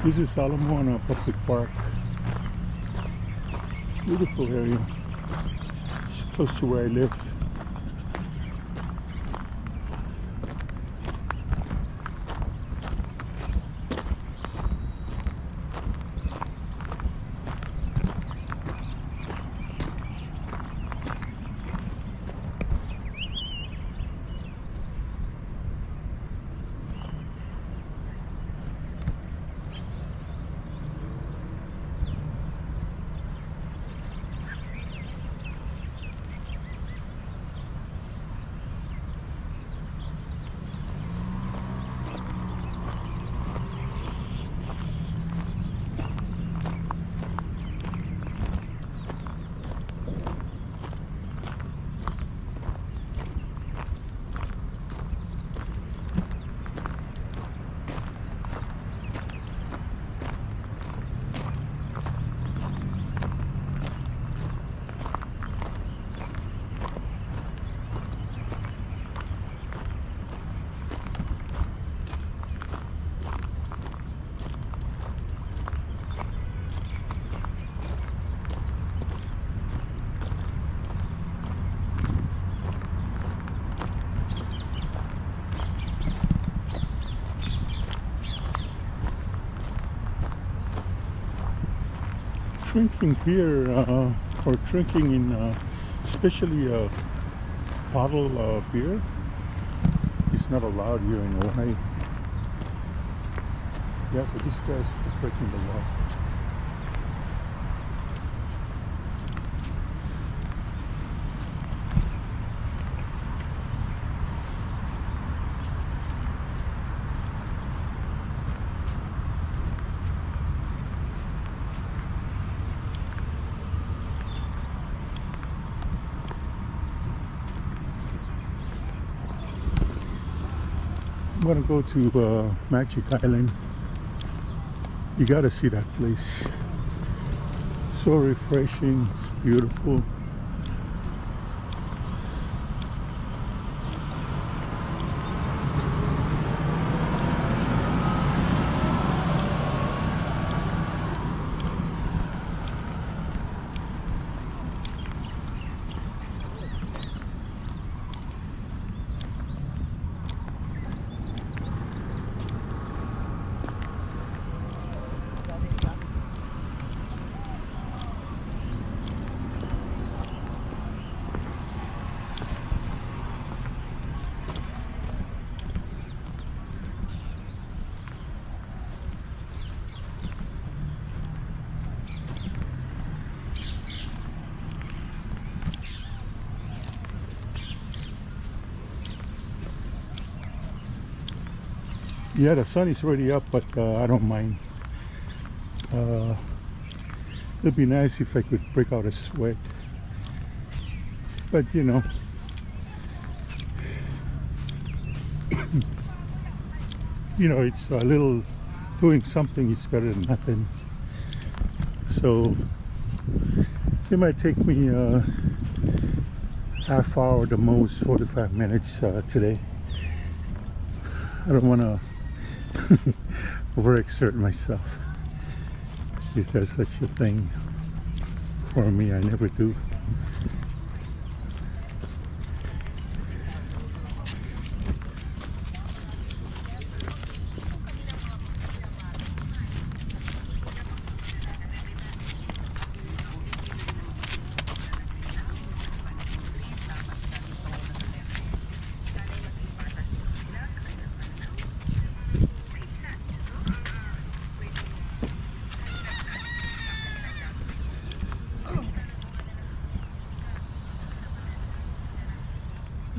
This is Ala Moana Public Park. Beautiful area. It's close to where I live. Drinking beer or drinking in especially bottle beer is not allowed here in Hawaii. Yeah, so this guy's breaking the law. I'm gonna go to Magic Island. You gotta see that place. So refreshing, it's beautiful. Yeah, the sun is already up, but I don't mind. It'd be nice if I could break out a sweat, but you know, it's a little, doing something is better than nothing. So it might take me half hour, the most 45 minutes today. I don't want to overexert myself, if there's such a thing. For me, I never do.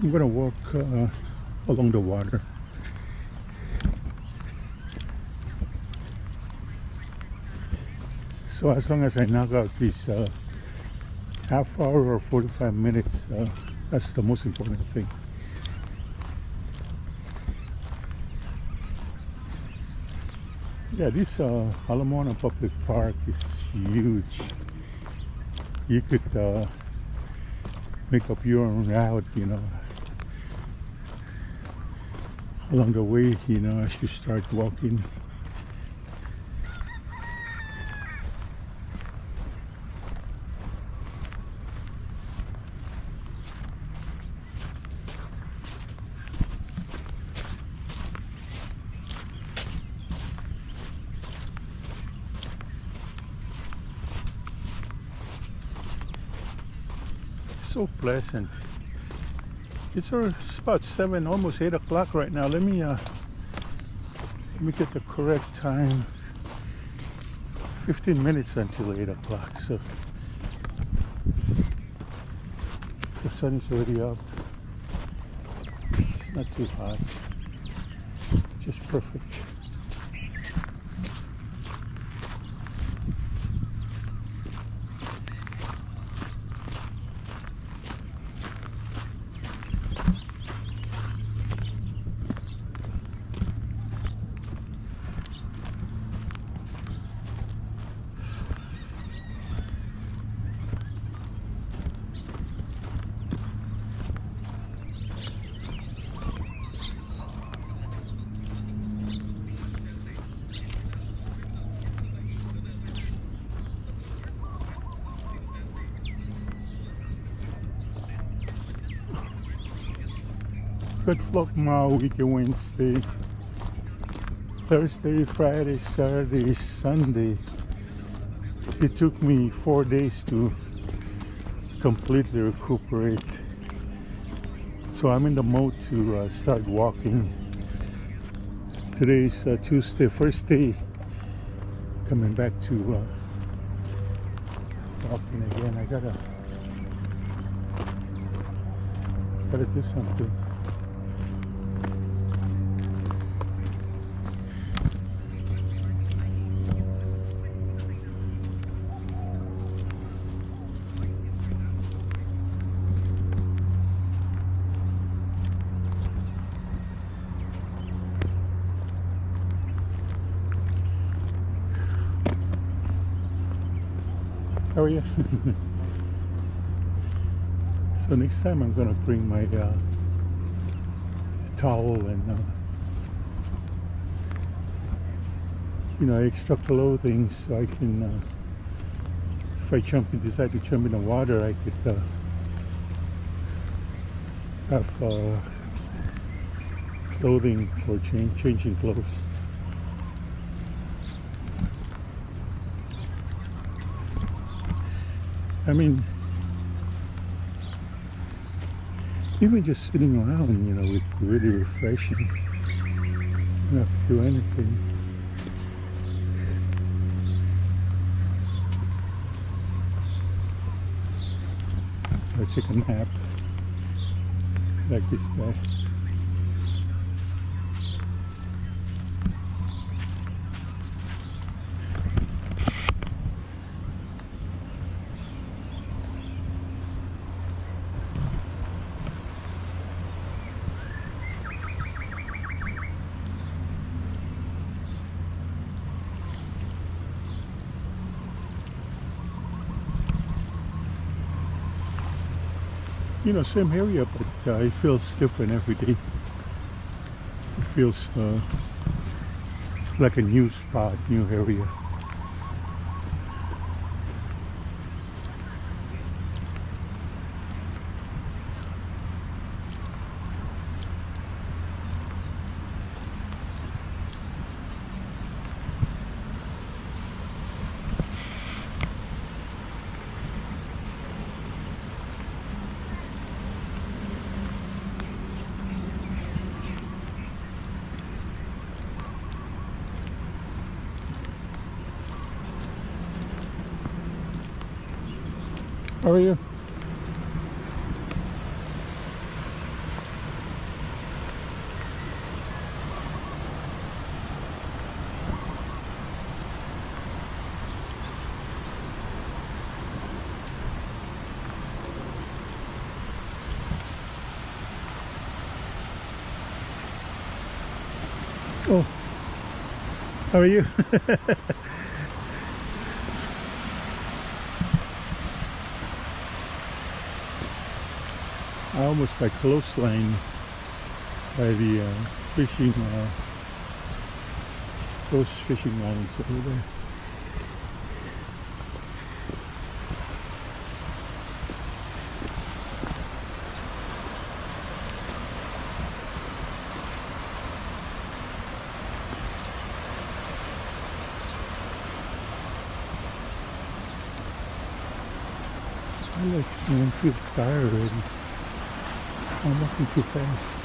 I'm gonna walk along the water. So as long as I knock out this half hour or 45 minutes, that's the most important thing. Yeah, this Ala Moana Public Park is huge. You could make up your own route, along the way, as you start walking. so pleasant. It's about 7, almost 8 o'clock right now. Let me get the correct time. 15 minutes until 8 o'clock. So the sun is already up. It's not too hot. Just perfect. Good Flock Mile weekend Wednesday, Thursday, Friday, Saturday, Sunday. It took me 4 days to completely recuperate. So I'm in the mode to start walking. Today's Tuesday, first day coming back to walking again. I gotta do something. How are you? So next time I'm gonna bring my towel and extra clothing, so I can if I decide to jump in the water, I could have clothing for changing clothes. I mean, even just sitting around, it's really refreshing. You don't have to do anything. Or take a nap, like this guy. Same area, but it feels different every day. It feels like a new spot, new area. How are you? Oh, how are you? I almost got clothesline by the fishing, those fishing lines over there. I like Winfield Star already. I'm walking too fast.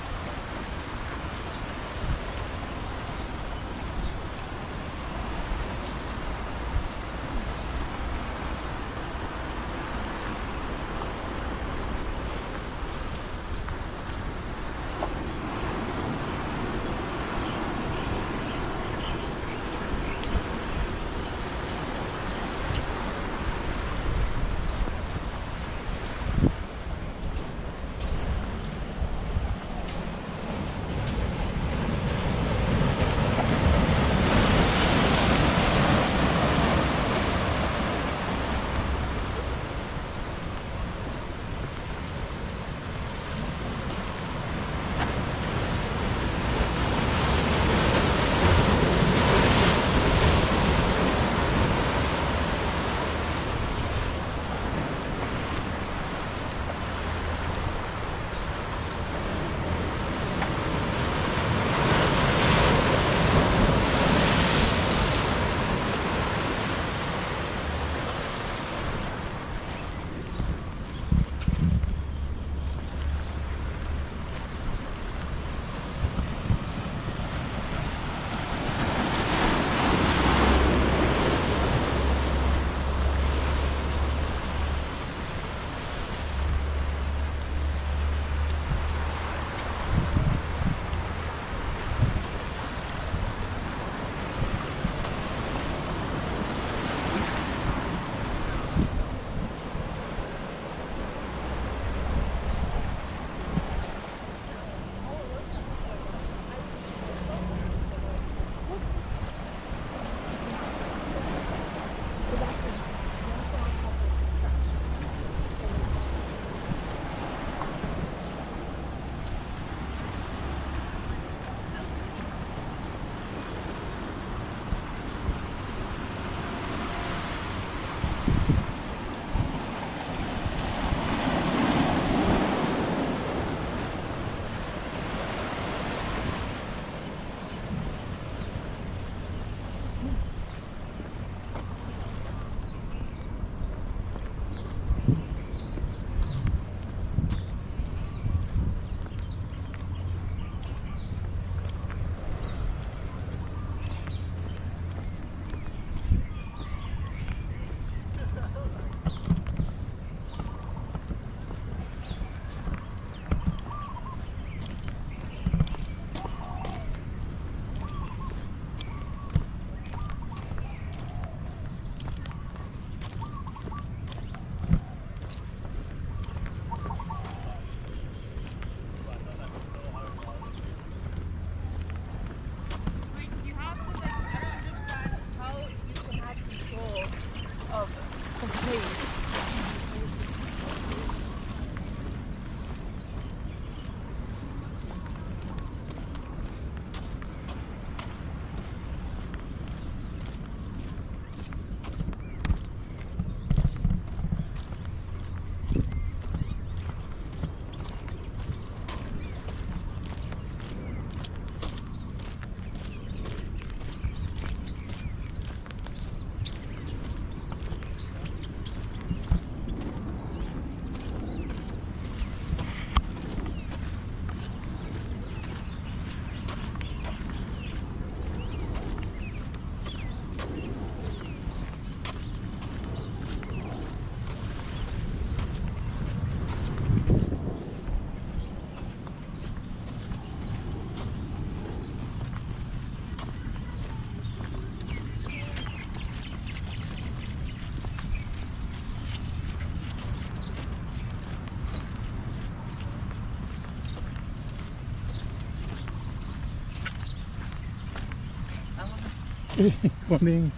Morning.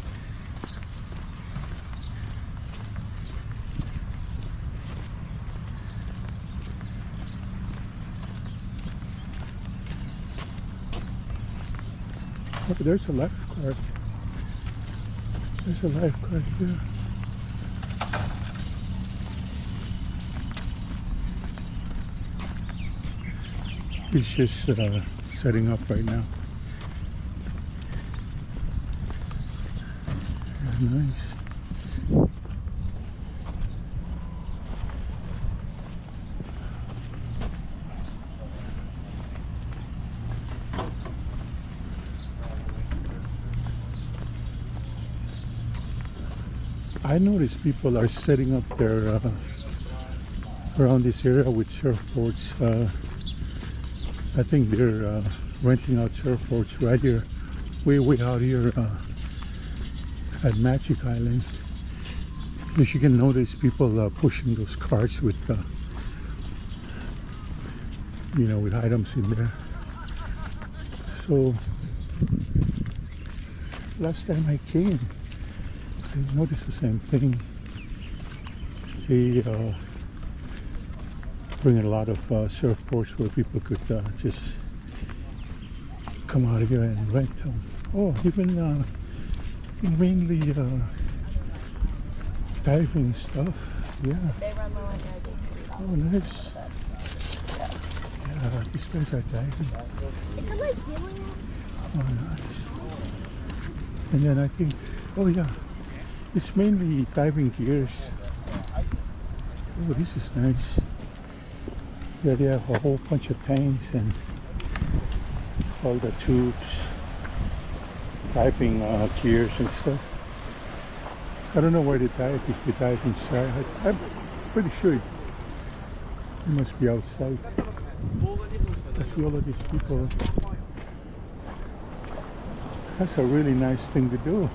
Look, there's a lifeguard. There's a lifeguard here. He's just setting up right now. Yeah, nice. I notice people are setting up their around this area with surfboards. I think they're renting out surfboards right here, way out here at Magic Island. As you can notice, people pushing those carts with, you know, with items in there. So last time I came, I noticed the same thing. They bring a lot of surfboards where people could just come out here and rent them. Oh, even mainly diving stuff. Yeah. They run low on energy. Oh, nice. Yeah, these guys are diving. Is it like doing Oh, nice. And then I think, oh yeah, it's mainly diving gears. Oh, this is nice. Yeah, they have a whole bunch of tanks and all the tubes, diving gears and stuff. I don't know where they dive, if they dive inside. I'm pretty sure it must be outside. I see all of these people. That's a really nice thing to do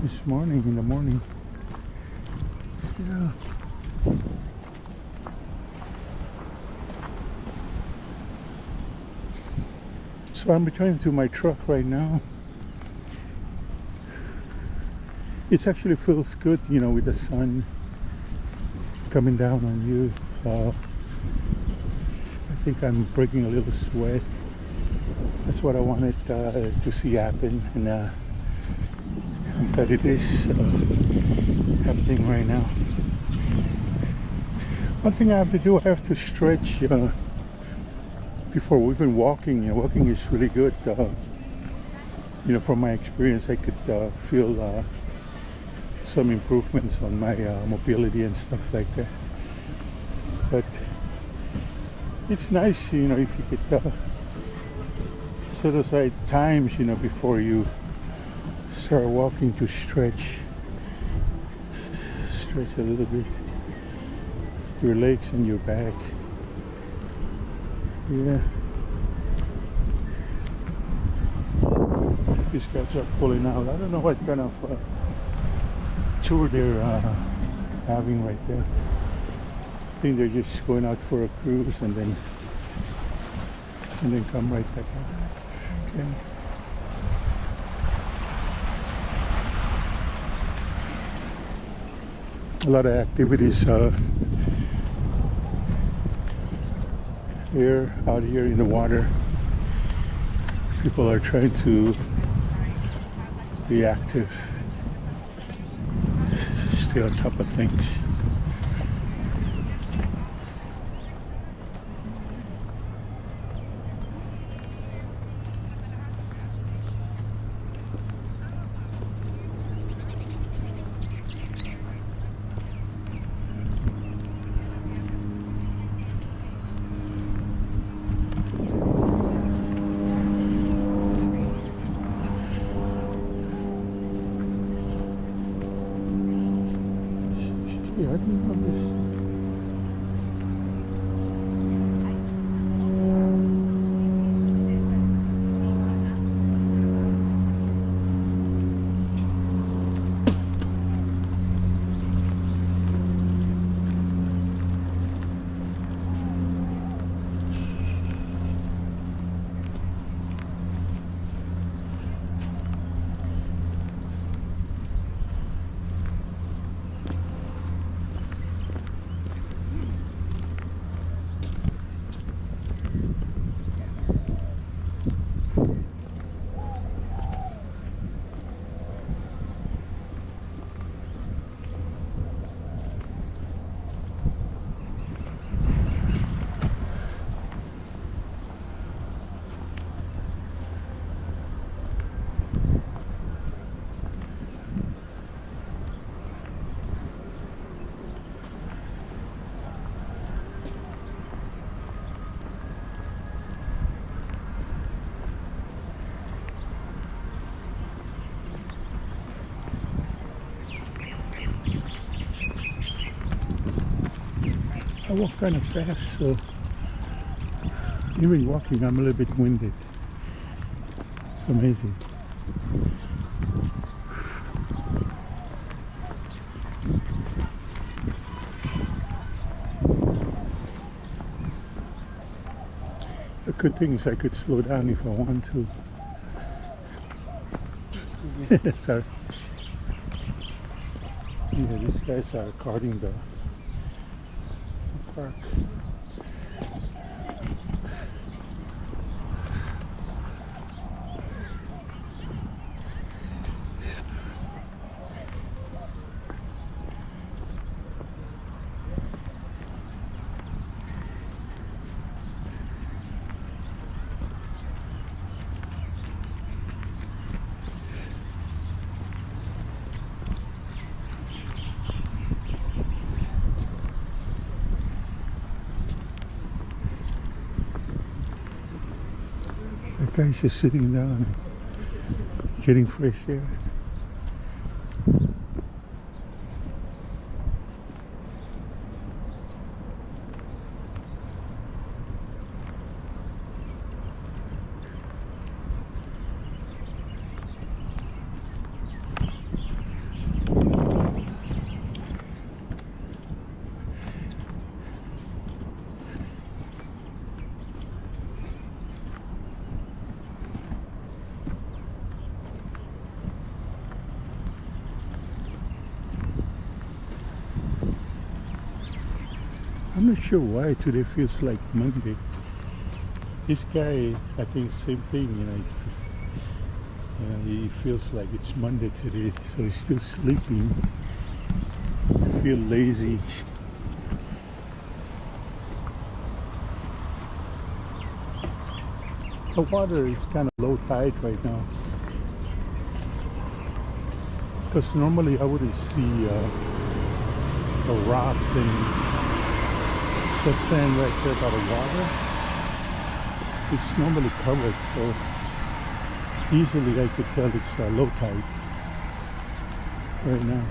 this morning, in the morning. Yeah. So I'm returning to my truck right now. It actually feels good, you know, with the sun coming down on you. I think I'm breaking a little sweat. That's what I wanted to see happen, and I'm glad it is happening right now. One thing I have to do, I have to stretch before even walking. You know, walking is really good. You know, from my experience, I could feel some improvements on my mobility and stuff like that. But it's nice, you know, if you could set aside times, you know, before you start walking, to stretch a little bit your legs and your back. Yeah. These guys are pulling out. I don't know what kind of tour they're having right there. I think they're just going out for a cruise and then come right back out. Okay. A lot of activities here, out here in the water. People are trying to be active, stay on top of things. Yeah, I didn't know this. I walk kind of fast, so even walking I'm a little bit winded. It's amazing. The good thing is I could slow down if I want to. Sorry. Yeah, these guys are carting the park. That guy's just sitting down, getting fresh air. I'm not sure why today feels like Monday. This guy, I think same thing, he feels like it's Monday today, so he's still sleeping. I feel lazy. The water is kind of low tide right now, because normally I wouldn't see the rocks and the sand right there by the water. It's normally covered, so easily I could tell it's low tide right now.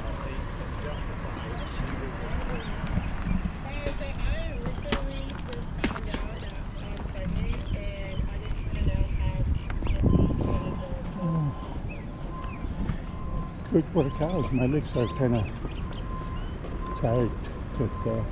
Oh. Good workout. My legs are kind of tired, but